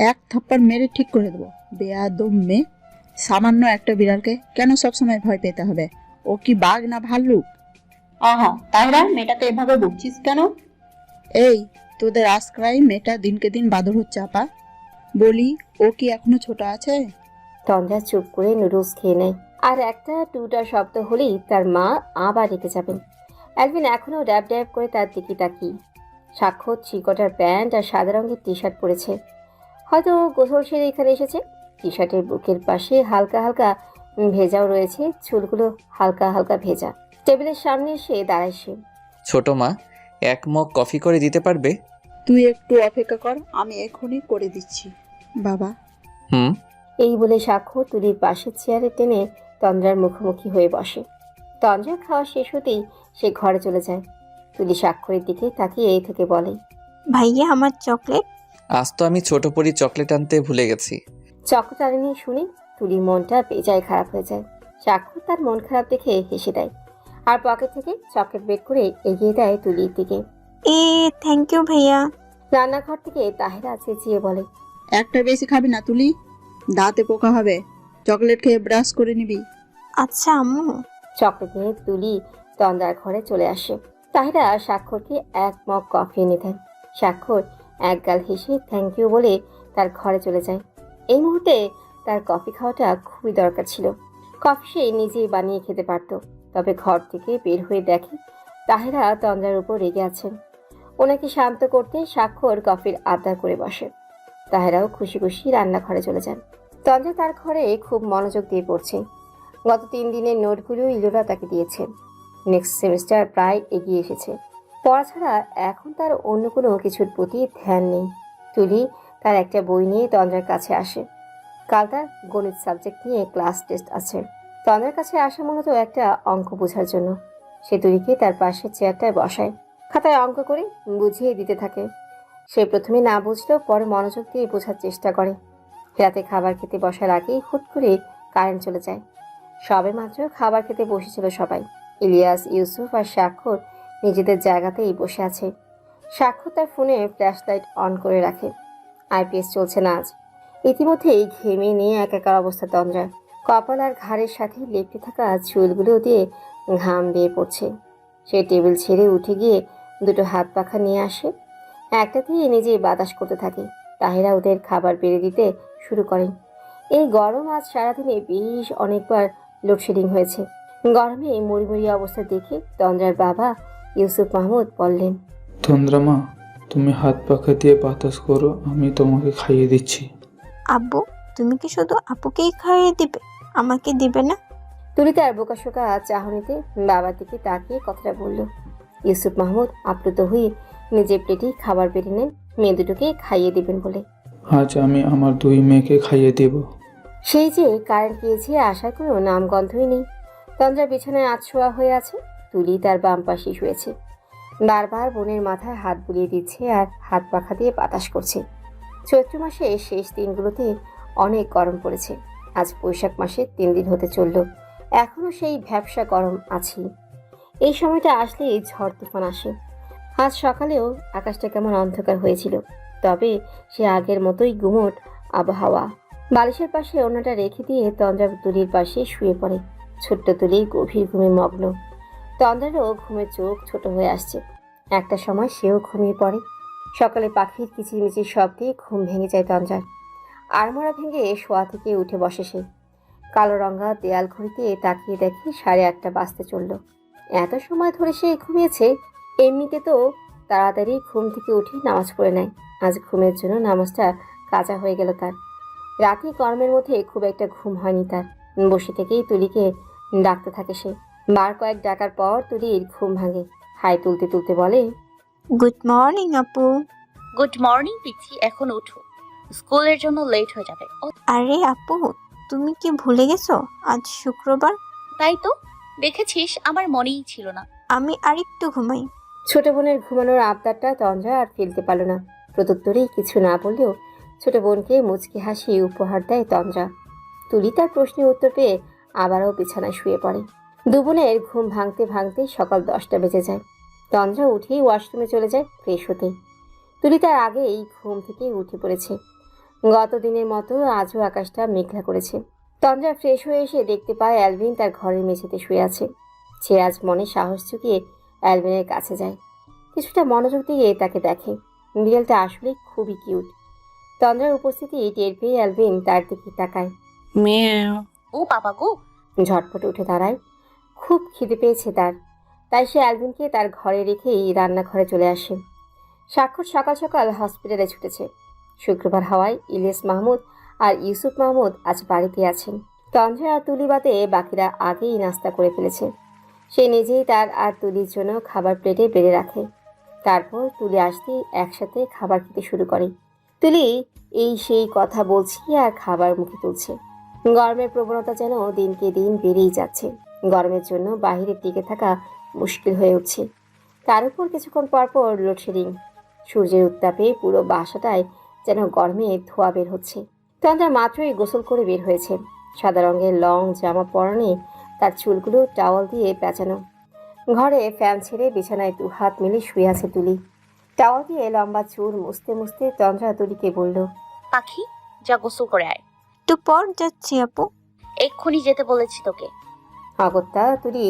এক থাপ্পড় মেরে ঠিক করে দেবো। বেয়াদব মেয়ে। সামান্য একটা বিড়ালকে কেন সবসময় ভয় পেতে হবে? ও কি বাঘ না ভাল্লুক? আহা, তাহলে মেয়েটাকে এভাবে বকছিস কেন? এই, তোদের আজকাই মেয়েটা দিনকে দিন বাদর হচ্ছে আপা। বলি, ও কি এখনো ছোট আছে? তন্দ্রা চুপ করে নুডলস খেয়ে নেয়। আর একটা টুটার শব্দ হলেই তার মা আবার রেখে যাবেন। অ্যালভিন এখনো ড্যাব ড্যাব করে তার দিকে তাকিয়ে। সাক্ষর চিকটার প্যান্ট আর সাদা রঙের টি শার্ট পরেছে। হয়তো গোসল সেরে এখানে এসেছে। টি শার্টের বুকের পাশে হালকা হালকা ভেজাও রয়েছে, চুলগুলো হালকা হালকা ভেজা। টেবিলের সামনে এসে দাঁড়ায় সে। ছোট মা, এক মগ কফি করে দিতে পারবে? তুই একটু অপেক্ষা কর, আমি এখনই করে দিচ্ছি বাবা। হুম। এই বলে সাক্ষর তুলির পাশের চেয়ারে টেনে তন্দ্রার মুখোমুখি হয়ে বসে। তন্দ্রা খাওয়া শেষ হতেই সে ঘরে চলে যায়। তুলি স্বাক্ষরের দিকে তাকিয়ে এই থেকে বলে, ভাইয়া আমার চকলেট। আজ তো আমি ছোট পরি চকলেট আনতে ভুলে গেছি। চকলেট আনেনি শুনে তুলির মনটা বেজায় খারাপ হয়ে যায়। স্বাক্ষর তার মন খারাপ দেখে হেসে দেয় আর পকেট থেকে চকলেট বের করে এগিয়ে দেয় তুলির দিকে। এ থ্যাংক ইউ ভাইয়া। রান্নাঘর থেকে তাহেরা চেঁচিয়ে বলে, একটা বেশি খাবি না তুলি, দাঁতে পোকা হবে। চকলেট খেয়ে ব্রাশ করে নিবি। আচ্ছা আম্মু। চকলেট নিয়ে তুলি তন্দ্রার ঘরে চলে আসে। তাহেরা স্বাক্ষরকে এক মগ কফি এনে দেন। স্বাক্ষর এক গাল হেসে থ্যাংক ইউ বলে তার ঘরে চলে যায়। এই মুহূর্তে তার কফি খাওয়াটা খুবই দরকার ছিল। কফি সে নিজেই বানিয়ে খেতে পারত। তবে ঘর থেকে বের হয়ে দেখে তাহেরা তন্দ্রার উপর রেগে আছেন। ওনাকে শান্ত করতে স্বাক্ষর কফির আবদার করে বসে। তাহেরাও খুশি খুশি রান্নাঘরে চলে যান। তন্দ্রা তার ঘরে খুব মনোযোগ দিয়ে পড়ছে। গত 3 দিনের নোটগুলো ইলোরা তাকে দিয়েছে। নেক্সট সেমিস্টার প্রায় এগিয়ে এসেছে। পড়া ছাড়া এখন তার অন্য কোনো কিছুর প্রতি ধ্যান নেই। তুলি তার একটা বই নিয়ে তন্দ্রার কাছে আসে। কাল তার গণিত সাবজেক্ট নিয়ে ক্লাস টেস্ট আছে। তন্দ্রার কাছে আসা মূলত একটা অঙ্ক বোঝার জন্য। সে তুলিকে তার পাশের চেয়ারটায় বসায়। খাতায় অঙ্ক করে বুঝিয়ে দিতে থাকে। সে প্রথমে না বুঝলেও পরে মনোযোগ দিয়ে বোঝার চেষ্টা করে। রাতে খাবার খেতে বসার আগেই হুট করে কারেন্ট চলে যায়। সবে মাত্র খাবার খেতে বসেছিল সবাই। ইলিয়াস, ইউসুফ আর স্বাক্ষর নিজেদের জায়গাতেই বসে আছে। স্বাক্ষর তার ফোনে ফ্ল্যাশ লাইট অন করে রাখে। আইপিএস চলছে না আজ। ইতিমধ্যেই ঘেমে নিয়ে একাকার অবস্থা তন্দ্রার। কপাল আর ঘাড়ের সাথে লেপটে থাকা চুলগুলো দিয়ে ঘাম বেয়ে পড়ছে। সে টেবিল ছেড়ে উঠে গিয়ে দুটো হাত পাখা নিয়ে আসে। একটা দিয়ে নিজেই বাতাস করতে থাকে। তাহেরা ওদের খাবার বেড়ে দিতে শুরু করেন। এই গরম আজ সারাদিনে বেশ অনেকবার লোডশেডিং হয়েছে। গরমে মরিমরি অবস্থা দেখে তন্দ্রার বাবা ইউসুফ মাহমুদ বললেন, তন্দ্রা মা, তুমি হাত পাখা দিয়ে বাতাস করো, আমি তোমাকে খাইয়ে দিচ্ছি। আব্বু, তুমি কি শুধু আপুকেই খাইয়ে দিবে, আমাকে দিবে না? তুলি তার বোকাশোকা চাহনিতে বাবার দিকে তাকিয়ে কথাটা বলল। ইউসুফ মাহমুদ আপ্লুত হয়ে নিজের প্লেটেই খাবার বেড়ে নেন মেয়ে দুটোকে খাইয়ে দিবেন বলে। আজ আমি আমার 2 মেয়েকে খাইয়ে দেব। সেই যে কারেন্ট গিয়েছে আসার কোনো নামগন্ধই নেই। তন্দ্রা বিছানায় আধশোয়া হয়ে আছে। তুলি তার বাম পাশে শুয়েছে। বারবার বোনের মাথায় হাত বুলিয়ে দিচ্ছে আর হাত পাখা দিয়ে বাতাস করছে। চৈত্র মাসে শেষ দিনগুলোতে অনেক গরম পড়েছে। আজ বৈশাখ মাসে 3 দিন হতে চলল। এখনো সেই ভ্যাপসা গরম আছেই। এই সময়টা আসলেই ঝড় তুফান আসে। আজ সকালেও আকাশটা কেমন অন্ধকার হয়েছিল। তবে সে আগের মতোই গুমোট আবহাওয়া। বালিশের পাশে ওনাটা রেখে দিয়ে তন্দ্রা তুলির পাশে শুয়ে পড়ে। ছোট্ট তুলি গভীর ঘুমে মগ্ন। তন্দ্রারও ঘুমের চোখ ছোট হয়ে আসছে। একটা সময় সেও ঘুমিয়ে পড়ে। সকালে পাখির কিচিরমিচির শব্দে ঘুম ভেঙে যায় তন্দ্রার। আড়মোড়া ভেঙে শোয়া থেকে উঠে বসে সে। কালো রঙা দেয়াল ঘড়িতে তাকিয়ে দেখে 8:30 বাজতে চলল। এত সময় ধরে সে ঘুমিয়েছে। এমনিতে তো তাড়াতাড়ি ঘুম থেকে উঠে নামাজ পড়ে নেয়। আজ ঘুমের জন্য নামাজটা কাজা হয়ে গেল তার। রাতে গরমের মধ্যে খুব একটা ঘুম হয়নি তার। বসে থেকেই তুলিকে ডাকতে থাকে সে। বার কয়েক ডাকার পর তুলির ঘুম ভাঙে। হাই তুলতে তুলতে বলে, গুড মর্নিং আপু। গুড মর্নিং পিচ্ছি, এখন ওঠো, স্কুলের জন্য লেট হয়ে যাবে। আরে আপু, তুমি কি ভুলে গেছো আজ শুক্রবার? তাই তো, দেখেছিস আমার মনেই ছিল না। আমি আরেকটু ঘুমাই। ছোট বোনের ঘুমানোর আবদারটা তন্দ্রা আর ফেলতে পারল না। প্রত্যুত্তরেই কিছু না বললেও ছোট বোনকে মুচকি হাসি উপহার দেয় তন্দ্রা। তুলি তার প্রশ্নের উত্তর পেয়ে আবারও বিছানায় শুয়ে পড়ে। দু বোনের ঘুম ভাঙতে ভাঙতে সকাল 10টা বেজে যায়। তন্দ্রা উঠেই ওয়াশরুমে চলে যায় ফ্রেশ হতে। তুলি তার আগেই ঘুম থেকে উঠে পড়েছে। গত দিনের মতো আজও আকাশটা মেঘলা করেছে। তন্দ্রা ফ্রেশ হয়ে এসে দেখতে পায় অ্যালভিন তার ঘরের মেঝেতে শুয়ে আছে। সে আজ মনে সাহস জুগিয়ে অ্যালভিনের কাছে যায়, কিছুটা মনোযোগ দিয়ে তাকে দেখে। বিড়ালটা আসলে খুবই কিউট। তন্দ্রার উপস্থিতি টের পেয়ে অ্যালভিন তার দিকে তাকায়। মেও। ও বাবা গো। ঝটপট উঠে দাঁড়ায়। খুব খিদে পেয়েছে তার, তাই সে অ্যালভিনকে তার ঘরে রেখেই রান্নাঘরে চলে আসে। স্বাক্ষর সকাল সকাল হসপিটালে ছুটেছে। শুক্রবার হওয়ায় ইলিয়াস মাহমুদ আর ইউসুফ মাহমুদ আজ বাড়িতে আছেন। তন্দ্রা আর তুলি বাদে বাকিরা আগেই নাস্তা করে ফেলেছে। সে নিজেই তার আর তুলির জন্য খাবার প্লেটে বেড়ে রাখে। তারপর তুলি আসতেই একসাথে খাবার খেতে শুরু করে। তুলি এই সেই কথা বলছি আর খাবার মুখে তুলছে। গরমের প্রবণতা যেন দিনকে দিন বেড়েই যাচ্ছে। গরমের জন্য বাহিরে টিকে থাকা মুশকিল হয়ে উঠছে। তার উপর কিছুক্ষণ পরপর লোডশেডিং। সূর্যের উত্তাপে পুরো বাসাটায় যেন গরমে ধোঁয়া বের হচ্ছে। তন্দ্রা মাত্রই গোসল করে বের হয়েছে। সাদা রঙের লং জামা পরনে, তার চুলগুলো টাওয়াল দিয়ে পেঁচানো। ঘরে ফ্যান ছেড়ে বিছানায় দু হাত মিলে শুয়ে আছে তুলি। টাওয়াল দিয়ে লম্বা চুল মুছতে মুছতে তন্দ্রা তুলিকে বলল, পাখি, যা গোসল করে আয়। একটু পর যাচ্ছি আপু। এক্ষুনি যেতে বলেছি তোকে। অগত্যা তুলি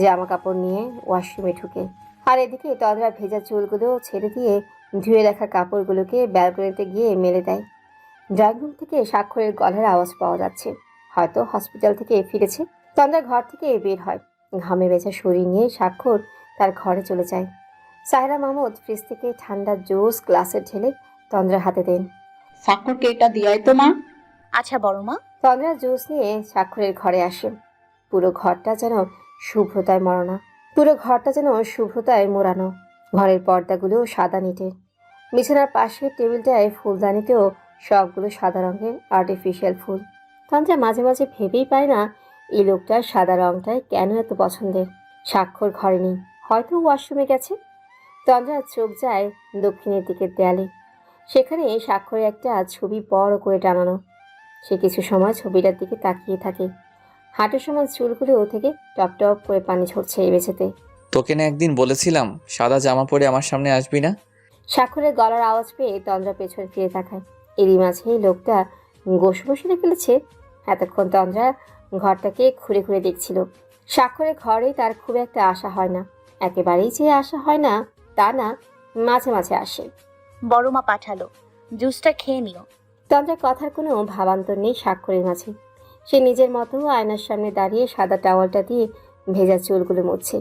জামা কাপড় নিয়ে ওয়াশরুমে ঢুকে। আর এদিকে তন্দ্রা ভেজা চুলগুলো ছেড়ে দিয়ে ধুয়ে রাখা কাপড়গুলোকে ব্যালকনিতে গিয়ে মেলে দেয়। ড্রয়িং রুম থেকে স্বাক্ষরের গলার আওয়াজ পাওয়া যাচ্ছে। হয়তো হসপিটাল থেকে ফিরেছে। তন্দ্রা ঘর থেকে বের হয়। ঘামে ভেজা শরীর নিয়ে স্বাক্ষর তার ঘরে চলে যায়। সাহেরা মাহমুদ ফ্রিজ থেকে ঠান্ডা জুস গ্লাসে ঢেলে তন্দ্রার হাতে দেন। স্বাক্ষরকে এটা দিয়াই তো মা। আচ্ছা বড় মা। তন্দ্রা জুস নিয়ে স্বাক্ষরের ঘরে আসে। পুরো ঘরটা যেন শুভ্রতায় মরানো। ঘরের পর্দাগুলো সাদা নিটের। বিছানার পাশে টেবিলটায় ফুলদানিতেও সবগুলো সাদা রঙের আর্টিফিশিয়াল ফুল। তন্দ্রা মাঝে মাঝে ভেবেই পায় না এই লোকটার সাদা রঙটাই কেন এত পছন্দের। স্বাক্ষর ঘরে নেই, হয়তো ওয়াশরুমে গেছে। তন্দ্রা চোখ যায় দক্ষিণের দিকের দেয়ালে। সেখানে স্বাক্ষরের একটা ছবি বড় করে টানানো। সে কিছু সময় ছবিটার দিকে তাকিয়ে থাকে। হাঁটুর সমান চুলগুলো থেকে টপ টপ করে পানি ঝরছে এই মেঝেতে। তোকে না একদিন বলেছিলাম সাদা জামা পরে আমার সামনে আসবি না? স্বাক্ষরের গলার আওয়াজ পেয়ে তন্দ্রা পেছনে ফিরে তাকায়। এরই মাঝে লোকটা গোশ বসে ফেলেছে। এতক্ষণ তন্দ্রা ঘরটাকে ঘুরে ঘুরে দেখছিল। স্বাক্ষরের ঘরে তার খুব একটা আশা হয় না। একেবারেই যে আশা হয় না তা না, মাঝে মাঝে আসে। বড় মা পাঠালো, জুসটা খেয়ে নিও। তন্দ্রার কথার কোনো ভাবান্তর নেই স্বাক্ষরের মাঝে। সে নিজের মতো আয়নার সামনে দাঁড়িয়ে সাদা টাওয়ালটা দিয়ে ভেজা চুলগুলো মুছছে।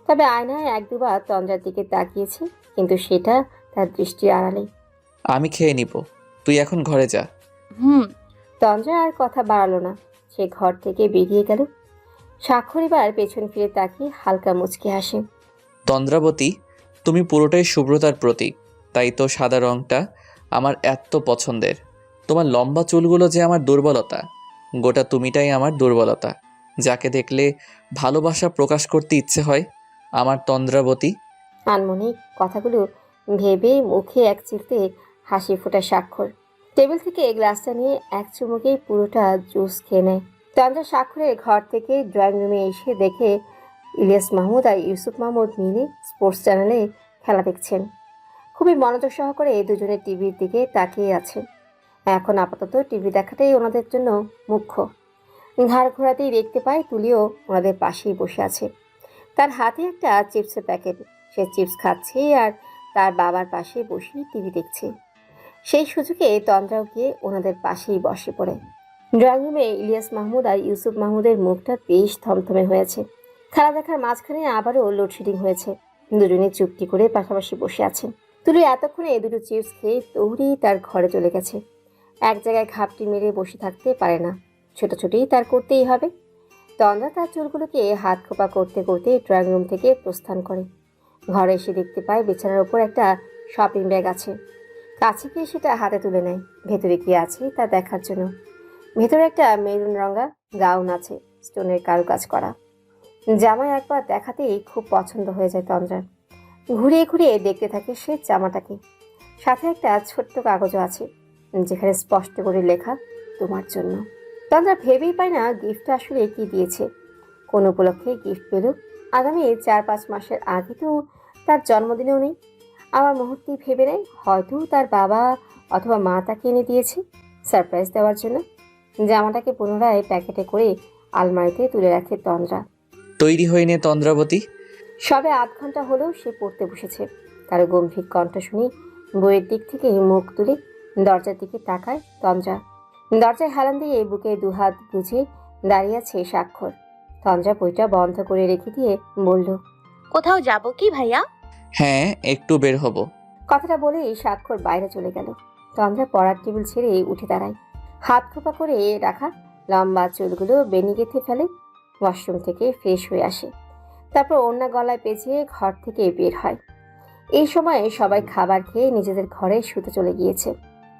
তবে আয়নায় এক দুবার তন্দ্রার দিকে তাকিয়েছে, কিন্তু সেটা তার দৃষ্টির আড়ালে। আমি খেয়ে নিব, তুই এখন ঘরে যা। তন্দ্রা আর কথা বাড়ালো না। সে ঘর থেকে বেরিয়ে গেল। স্বাক্ষর এবার পেছন ফিরে তাকিয়ে হালকা মুচকে হাসে। তন্দ্রাবতী, তুমি পুরোটাই শুভ্রতার প্রতীক, তাই তো সাদা রঙটা আমার এত পছন্দের। তোমার লম্বা চুলগুলো যে আমার দুর্বলতা, গোটা তুমিটাই আমার দুর্বলতা। যাকে দেখলে ভালোবাসা প্রকাশ করতে ইচ্ছে হয়, আমার তন্দ্রাবতী। আনমনিক কথাগুলো ভেবে মুখে এক চিলতে হাসি ফোটা স্বাক্ষর। টেবিল থেকে গ্লাসটা নিয়ে এক চুমুকেই পুরোটা জুস খেয়ে নেয়। তন্দ্রা স্বাক্ষরের ঘর থেকে ড্রয়িং রুমে এসে দেখে ইলিয়াস মাহমুদ আর ইউসুফ মাহমুদ মিলে স্পোর্টস চ্যানেলে খেলা দেখছেন। খুবই মনোযোগ সহকারে দুজনের টিভির দিকে তাকিয়ে আছে। এখন আপাতত টিভি দেখাটাই ওনাদের জন্য মুখ্য। ঘাড় ঘোরাতেই দেখতে পায় তুলিও ওনাদের পাশেই বসে আছে। তার হাতে একটা চিপসের প্যাকেট। সে চিপস খাচ্ছে আর তার বাবার পাশে বসে টিভি দেখছে। সেই সুযোগে তন্দ্রাও গিয়ে ওনাদের পাশেই বসে পড়ে। ড্রয়িং রুমে ইলিয়াস মাহমুদ আর ইউসুফ মাহমুদের মুখটা বেশ থমথমে হয়েছে। খেলা দেখার মাঝখানে আবারও লোডশেডিং হয়েছে। দুজনে চুপটি করে পাশাপাশি বসে আছে। তুলি এতক্ষণে দুটো চিপস খেয়ে দৌড়েই তার ঘরে চলে গেছে। এক জায়গায় ঘাপটি মেরে বসে থাকতে পারে না, ছোটাছুটি তার করতেই হবে। তন্দ্রা তার চুলগুলোকে হাত খোপা করতে করতে ড্রয়িং রুম থেকে প্রস্থান করে। ঘরে এসে দেখতে পায় বিছানার উপর একটা শপিং ব্যাগ আছে। কাছে গিয়ে সেটা হাতে তুলে নেয়, ভেতরে কি আছে তা দেখার জন্য। ভেতরে একটা মেরুন রঙা গাউন আছে, স্টোনের কারুকাজ করা। জামায় একবার দেখাতেই খুব পছন্দ হয়ে যায় তন্দ্রার। ঘুরিয়ে ঘুরিয়ে দেখতে থাকে সে জামাটাকে। সাথে একটা ছোট্ট কাগজও আছে, যেখানে স্পষ্ট করে লেখা, তোমার জন্য। তন্দ্রা ভেবেই পায় না গিফটটা আসলে কি দিয়েছে। কোন উপলক্ষে গিফট পেল? আগামী 4-5 মাসের আগে তো তার জন্মদিনেও নেই। আমার মুহূর্তেই ভেবে নেয় হয়তো তার বাবা অথবা মা তাকে এনে দিয়েছে সারপ্রাইজ দেওয়ার জন্য। জামাটাকে পুনরায় প্যাকেটে করে আলমারিতে তুলে রাখে তন্দ্রা। তৈরি হয়ে নে তন্দ্রাবতী। সবে আধ ঘন্টা হলেও সে পড়তে বসেছে। কারো গম্ভীর কণ্ঠ শুনে বইয়ের দিক থেকে মুখ তুলে দরজার দিকে তাকায় তন্দ্রা। দরজায় হেলান দিয়ে বুকে দুহাত গুজে দাঁড়িয়ে আছে স্বাক্ষর। তন্দ্রা বইটা বন্ধ করে রেখে দিয়ে বলল, কোথাও যাব কি ভাইয়া? হ্যাঁ, একটু বের হব। কথাটা বলেই স্বাক্ষর বাইরে চলে গেল। তন্দ্রা পড়ার টেবিল ছেড়ে উঠে দাঁড়ায়। হাত খোপা করে রাখা লম্বা চুলগুলো বেনি গেঁথে ফেলে। ওয়াশরুম থেকে ফ্রেশ হয়ে আসে। তারপর ওড়না গলায় পেঁচিয়ে ঘর থেকে বের হয়। এই সময়ে সবাই খাবার খেয়ে নিজেদের ঘরে শুতে চলে গিয়েছে।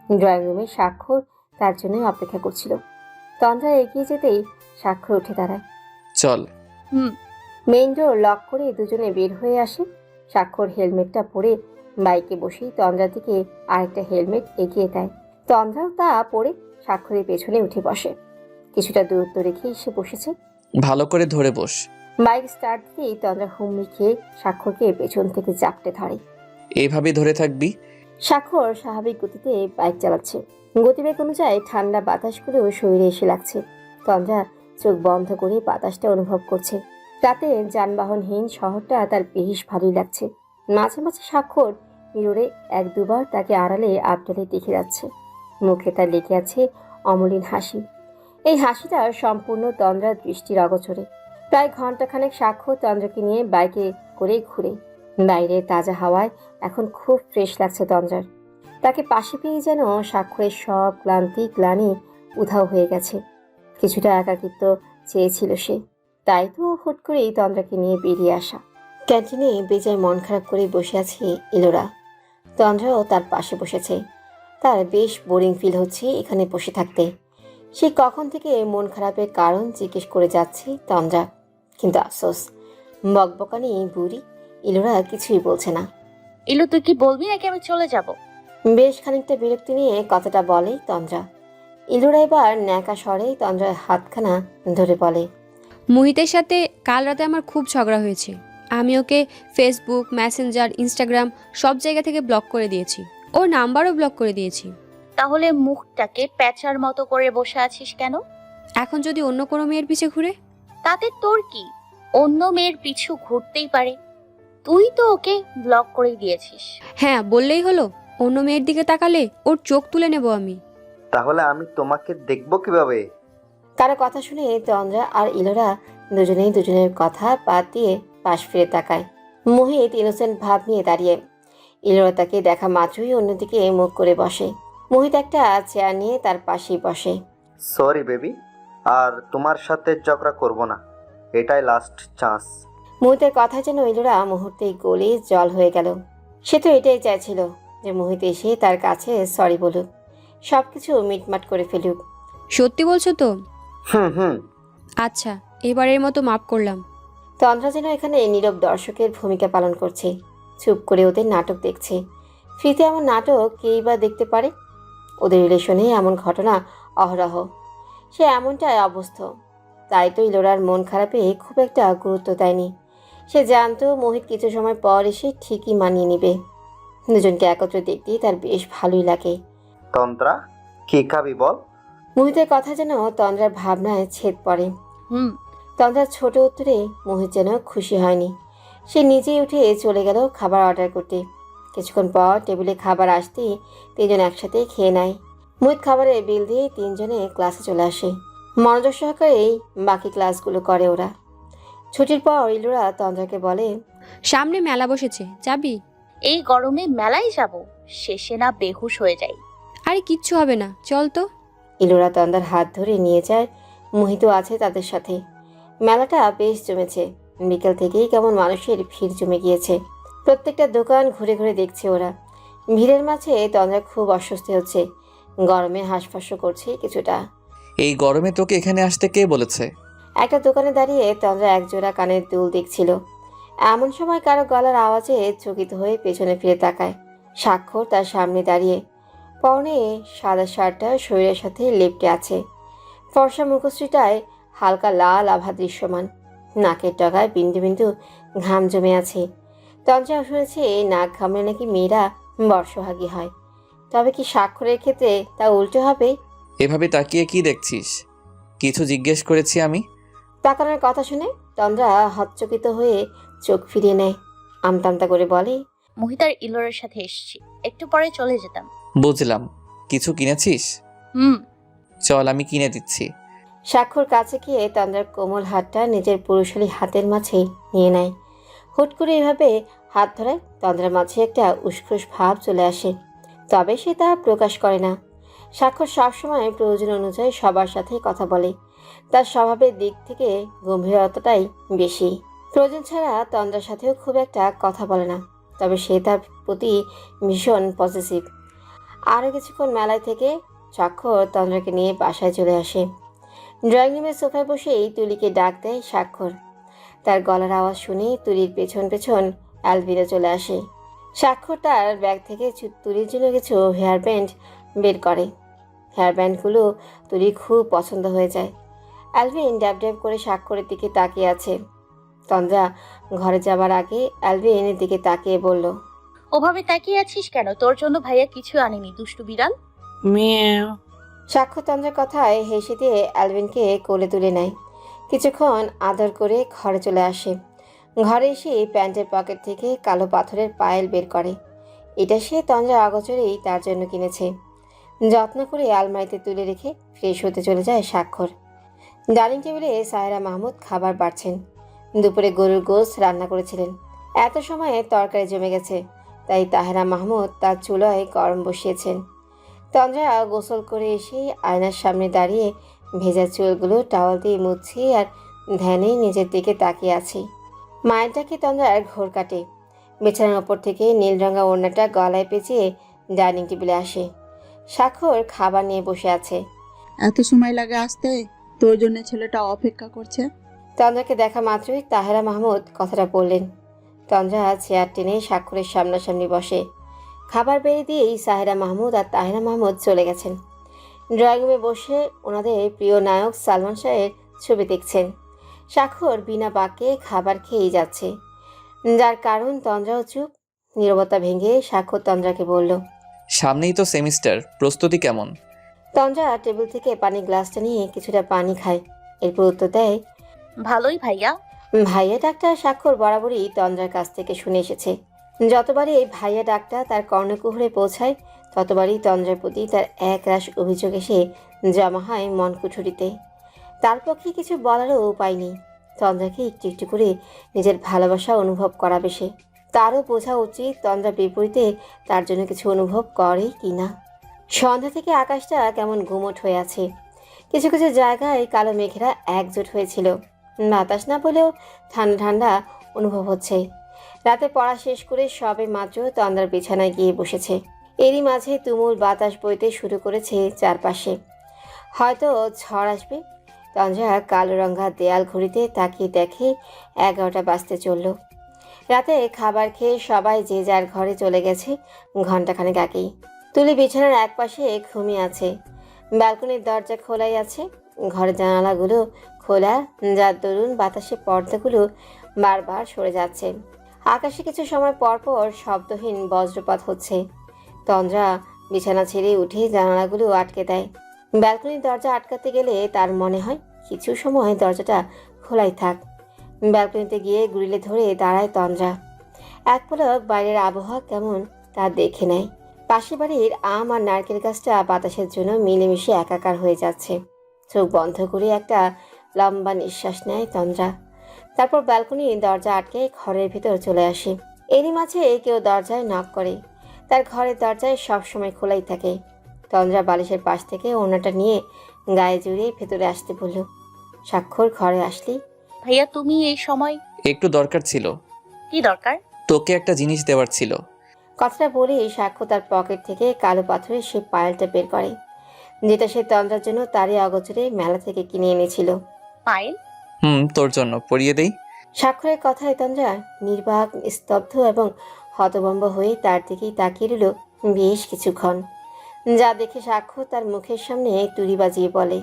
ড্রয়িং রুমে স্বাক্ষর তার জন্যই অপেক্ষা করছিল। তন্দ্রা এগিয়ে যেতেই স্বাক্ষর উঠে দাঁড়ায়। চল। হুম। মেইন ডোর লক করে দুজনে বের হয়ে আসে। স্বাক্ষর হেলমেটটা পরে বাইকে বসেই তন্দ্রার দিকে আরেকটা হেলমেট এগিয়ে দেয়। তন্দ্রাও তা পরে স্বাক্ষরের পেছনে উঠে বসে। কিছুটা দূরত্ব রেখেই সে বসেছে। ভালো করে ধরে বস। বাইক স্টার্ট দিয়েই তন্দ্রা হুমড়ি খেয়ে স্বাক্ষরকে পেছন থেকে চাপটে ধরে। এইভাবেই ধরে থাকবি। স্বাক্ষর স্বাভাবিক গতিতে বাইক চালাচ্ছে। গতিবেগ অনুযায়ী ঠান্ডা বাতাসগুলো শরীরে এসে লাগছে। তন্দ্রা চোখ বন্ধ করে বাতাসটা অনুভব করছে। রাতে যানবাহনহীন শহরটা তার বেশ ভালোই লাগছে। মাঝে মাঝে স্বাক্ষর মিররে এক দুবার তাকে আড়ালে আবডালে দেখে যাচ্ছে। মুখে তার লেগে আছে অমলিন হাসি। এই হাসিটা সম্পূর্ণ তন্দ্রার দৃষ্টির অগোচরে। প্রায় ঘন্টাখানেক স্বাক্ষর তন্দ্রাকে নিয়ে বাইকে করে ঘুরে। বাইরে তাজা হাওয়ায় এখন খুব ফ্রেশ লাগছে তন্দ্রার। তাকে পাশে পেয়ে যেন স্বাক্ষরের সব গ্লানি উধাও হয়ে গেছে। কিছুটা একাকিত্ব চেয়েছিল সে, তাই তো হুট করেই তন্দ্রাকে নিয়ে বেরিয়ে আসা। ক্যান্টিনে বেজায় মন খারাপ করে বসে আছে ইলোরা। তন্দ্রাও তার পাশে বসেছে। তার বেশ বোরিং ফিল হচ্ছে এখানে বসে থাকতে। সে কখন থেকে মন খারাপের কারণ জিজ্ঞেস করে যাচ্ছে তন্দ্রা, কিন্তু আফসোস বকবকানি বুড়ি ইলোরা কিছুই বলছে না। ইলু, তুই কি বলবি নাকি আমি চলে যাব? বেশ খানিকটা বিরক্তি নিয়ে কথাটা বলে তন্দ্রা। ইলোরা এবার ন্যাকা স্বরে তন্দ্রার হাতখানা ধরে বলে, মুহিতের সাথে কাল রাতে আমার খুব ঝগড়া হয়েছে। আমি ওকে ফেসবুক, মেসেঞ্জার, ইনস্টাগ্রাম সব জায়গা থেকে ব্লক করে দিয়েছি। ওর নাম্বারও ব্লক করে দিয়েছি। তাহলে মুখটাকে প্যাঁচার মতো করে বসে আছিস কেন? এখন যদি অন্য কোনো মেয়ের পিছে ঘুরে? তাতে তোর কি? অন্য মেয়ের পিছু ঘুরতেই পারে। তুই তো ওকে ব্লক করে দিয়েছিস। হ্যাঁ, বললেই হলো। অন্য মেয়ের দিকে তাকালে ওর চোখ তুলে নেব আমি। তাহলে আমি তোমাকে দেখবো কিভাবে? কারো কথা শুনে তন্দ্রা আর ইলোরা দুজনেই দুজনের কথা বাদ দিয়ে পাশ ফিরে তাকায়। মোহিত ইনোসেন্ট ভাব নিয়ে দাঁড়িয়ে। ইলোরা তাকে দেখা মাত্রই অন্যদিকে মুখ করে বসে। মোহিত একটা চেয়ার নিয়ে তার পাশেই বসে। সরি বেবি, আর তোমার সাথে ঝগড়া করব না, এটাই লাস্ট চান্স। মোহিতের কথা যেন ইলোরা মুহূর্তেই গলে জল হয়ে গেল। সে তো এটাই চাইছিল যে মোহিত এসে তার কাছে সরি বলুক, সবকিছু মিটমাট করে ফেলুক। সত্যি বলছো তো? হুম। আচ্ছা, এবারের মতো মাফ করলাম। তন্দ্রা যেন এখানে নীরব দর্শকের ভূমিকা পালন করছে, চুপ করে ওদের নাটক দেখছে। ফ্রিতে এমন নাটক কেই বা দেখতে পারে? ওদের রিলেশনে এমন ঘটনা অহরহ। সে এমনটাই অবস্থ। তাই তো ইলোরার মন খারাপে খুব একটা গুরুত্ব দেয়নি। সে জানতো মোহিত কিছু সময় পর এসে ঠিকই মানিয়ে নেবে। দুজনকে একত্রে দেখতেই তার বেশ ভালোই লাগে। তন্দ্রা, কি খাবি বল? মোহিতের কথা যেন তন্দ্রার ভাবনায় ছেদ পড়ে। হুম। তন্দ্রার ছোট উত্তরে মোহিত যেন খুশি হয়নি। সে নিজেই উঠে চলে গেল খাবার অর্ডার করতে। কিছুক্ষণ পর টেবিলে খাবার আসতেই তিনজন একসাথে খেয়ে নেয়। মোহিত খাবারের বিল দিয়ে তিনজনে ক্লাসে চলে আসে। মনোযোগ সহকারেই বাকি ক্লাসগুলো করে ওরা। ছুটির পর ইলোরা তন্দ্রাকে বলে, সামনে মেলা বসেছে, যাবি? এই গরমে মেলায় যাব? শেষে না বেহুশ হয়ে যাই। আরে কিচ্ছু হবে না, চল তো। ইলোরা তন্দ্রার হাত ধরে নিয়ে যায়। মোহিতও আছে তাদের সাথে। মেলাটা বেশ জমেছে। বিকেল থেকেই কেমন মানুষের ভিড় জমে গিয়েছে। প্রত্যেকটা দোকান ঘুরে ঘুরে দেখছে ওরা। ভিড়ের মাঝে তন্দ্রা খুব অস্বস্তি হচ্ছে। গরমে হাঁসফাঁস করছে কিছুটা। এই গরমে তোকে এখানে আসতে কে বলেছে? একটা দোকানে দাঁড়িয়ে তন্দ্রা একজোড়া কানের দুল দেখছিল। এমন সময় কারো গলার আওয়াজে চকিত হয়ে পেছনে ফিরে তাকায়। স্বাক্ষর তার সামনে দাঁড়িয়ে। পরনে সাদা শার্টটা শরীরের সাথে লেপ্টে আছে। ফর্সা মুখশ্রীটায় হালকা লাল আভা দৃশ্যমান। নাকের ডগায় বিন্দু বিন্দু ঘাম জমে আছে। তন্দ্রা শুনেছে নাক ঘামলে নাকি মেয়েরা বর্ষভাগী হয়। তবে কি স্বাক্ষরের ক্ষেত্রে তা উল্টো হবে? এভাবে তাকিয়ে কি দেখছিস? কিছু জিজ্ঞেস করেছি আমি? তাকানোর কথা শুনে তন্দ্রা হতচকিত হয়ে চোখ ফিরিয়ে নেয়। আমতামতা করে বলে, মহিতার ইলোরের সাথে এসেছি, একটু পরে চলে যেতাম। বুঝলাম। কিছু কিনেছিস? হুম। চল আমি কিনে দিচ্ছি। স্বাক্ষর কাছে গিয়ে তন্দ্রার কোমল হাতটা নিজের পুরুষালী হাতের মাঝে নিয়ে নেয়। হুট করে এভাবে হাত ধরায় তন্দ্রার মাঝে একটা উষ্কৃষ ভাব চলে আসে, তবে সে তা প্রকাশ করে না। স্বাক্ষর সবসময় প্রয়োজন অনুযায়ী সবার সাথে কথা বলে। তার স্বভাবের দিক থেকে গম্ভীরতাটাই বেশি। প্রয়োজন ছাড়া তন্দ্রার সাথেও খুব একটা কথা বলে না, তবে সে তার প্রতি ভীষণ পজিটিভ। আরও কিছুক্ষণ মেলায় থেকে স্বাক্ষর তন্দ্রাকে নিয়ে বাসায় চলে আসে। ড্রয়িং রুমের সোফায় বসেই তুলিকে ডাক দেয় স্বাক্ষর। তার গলার আওয়াজ শুনে তুলির পেছন পেছন অ্যালভিরা চলে আসে। স্বাক্ষর তার ব্যাগ থেকে তুলির জন্য কিছু হেয়ার ব্যান্ড বের করে। হেয়ার ব্যান্ডগুলো তুলির খুব পছন্দ হয়ে যায়। অ্যালভিন ড্যাব ড্যাব করে স্বাক্ষরের দিকে তাকিয়ে আছে। তন্দ্রা ঘরে যাবার আগে অ্যালভিনের দিকে তাকিয়ে বলল, ওভাবে তাকিয়ে আছিস কেন? তোর জন্য ভাইয়া কিছু আনেনি, দুষ্টু বিড়াল। স্বাক্ষর তন্দ্রার কথায় হেসে দিয়ে অ্যালভিনকে কোলে তুলে নেয়। কিছুক্ষণ আদর করে ঘরে চলে আসে। ঘরে এসে প্যান্টের পকেট থেকে কালো পাথরের পায়েল বের করে। এটা সে তন্দ্রা অগোচরেই তার জন্য কিনেছে। যত্ন করে আলমারিতে তুলে রেখে ফ্রেশ হতে চলে যায় স্বাক্ষর। ডাইনিং টেবিলে সায়রা মাহমুদ খাবার বাড়ছেন। দুপুরে গরুর গোশত রান্না করেছিলেন। এত সময়ে তরকারি জমে গেছে, তাই তাহেরা মাহমুদ তার চুলায় গরম বসিয়েছেন। তন্দ্রা গোসল করে এসেই আয়নার সামনে দাঁড়িয়ে ভেজা চুলগুলো টাওয়াল দিয়ে মুছছি আর ধ্যানে নিজের দিকে তাকিয়ে আছি। মায়ের ডাকে তন্দ্রার ঘোর কাটে। বিছানার ওপর থেকে নীল রঙা ওড়নাটা গলায় পেঁচিয়ে ডাইনিং টেবিলে আসে। স্বাক্ষর খাবার নিয়ে বসে আছে। এত সময় লাগে আসতে? তোর জন্য ছেলেটা অপেক্ষা করছে। তন্দ্রাকে দেখা মাত্রই তাহেরা মাহমুদ কথাটা বললেন। তন্দ্রা চেয়ার টেনে স্বাক্ষরের সামনাসামনি বসে। খাবার বেড়ে দিয়েই সাহেরা মাহমুদ আর তাহেরা মাহমুদ চলে গেছেন। ড্রয়িং রুমে বসে ওনাদের প্রিয় নায়ক সালমান শাহের ছবি দেখছেন। স্বাক্ষর বিনা বাক্যে খাবার খেয়েই যাচ্ছে, যার কারণ তন্দ্রাও চুপ। নীরবতা ভেঙে স্বাক্ষর তন্দ্রাকে বলল, সামনেই তো সেমিস্টার, প্রস্তুতি কেমন? তন্দ্রা টেবিল থেকে পানির গ্লাসটা নিয়ে কিছুটা পানি খায়। এরপর উত্তর দেয়, ভালোই ভাইয়া। ভাইয়া ডাকটা স্বাক্ষর বরাবরই তন্দ্রার কাছ থেকে শুনে এসেছে। যতবারই এই ভাইয়া ডাকটা তার কর্ণকুহরে পৌঁছায়, ততবারই তন্দ্রার প্রতি তার একরাশ অভিযোগ এসে জমা হয় মন কুঠুরিতে। তার পক্ষে কিছু বলারও উপায় নেই। তন্দ্রাকে একটু একটু করে নিজের ভালোবাসা অনুভব করাবে সে। তারও বোঝা উচিত তন্দ্রা বিপরীতে তার জন্য কিছু অনুভব করে কি না। সন্ধ্যা থেকে আকাশটা কেমন গুমোট হয়ে আছে। কিছু কিছু জায়গায় কালো মেঘেরা একজোট হয়েছিল। বাতাস না বলেও ঠান্ডা ঠান্ডা অনুভব হচ্ছে। রাতে পড়া শেষ করে সবে মাত্র তন্দ্রার বিছানায় গিয়ে বসেছে। এরই মাঝে তুমুল বাতাস বইতে শুরু করেছে চারপাশে। হয়তো ঝড় আসবে। তন্দ্রা কালো রঙা দেয়াল ঘড়িতে তাকিয়ে দেখে 11টা বাজতে চলল। রাতে খাবার খেয়ে সবাই যে যার ঘরে চলে গেছে ঘণ্টাখানেক আগেই। তুলি বিছানার একপাশে ঘুমিয়ে আছে। ব্যালকনির দরজা খোলাই আছে। ঘরের জানালাগুলো খোলা, যার দরুন বাতাসে পর্দাগুলো বারবার সরে যাচ্ছে। আকাশে কিছু সময় পর পর শব্দহীন বজ্রপাত হচ্ছে। তন্দ্রা বিছানা ছেড়ে উঠে জানালাগুলো আটকে দেয়। ব্যালকনির দরজা আটকাতে গেলে তার মনে হয় কিছু সময় দরজাটা খোলাই থাক। ব্যালকনিতে গিয়ে গ্রিলে ধরে দাঁড়ায় তন্দ্রা। এক পলক বাইরের আবহাওয়া কেমন তা দেখে নেয়। পাশের বাড়ির আম আর নারকেল গাছটা বাতাসের জন্য মিলেমিশে একাকার হয়ে যাচ্ছে। চোখ বন্ধ করে একটা লম্বা নিঃশ্বাস নেয় তন্দ্রা। তারপর ব্যালকনির দরজা আটকে ঘরের ভিতর চলে আসে। এরই মাঝে কেউ দরজায় নক করে। তার ঘরের দরজায় সবসময় খোলাই থাকে। তন্দ্রা বালিশের পাশ থেকে ওড়নাটা নিয়ে গায়ে জড়িয়ে ভেতরে আসতে বলল। স্বাক্ষর ঘরে আসলি? ভাইয়া তুমি এই সময়? একটু দরকার ছিল। কি দরকার? তোকে একটা জিনিস দেওয়ার ছিল। কথাটা বলেই স্বাক্ষর তার পকেট থেকে কালো পাথরের সে পায়েলটা বের করে, যেটা সে তন্দ্রার জন্য তারই অগোচরে মেলা থেকে কিনে এনেছিল। পায়েল? তোর জন্য পরিয়ে দেই। স্বাক্ষরের কথায় তন্দ্রা নির্বাক, স্তব্ধ এবং হতভম্ব হয়ে তার দিকেই তাকিয়ে রইল বেশ কিছুক্ষণ। যা দেখে স্বাক্ষর তার মুখের সামনে তুড়ি বাজিয়ে বলে,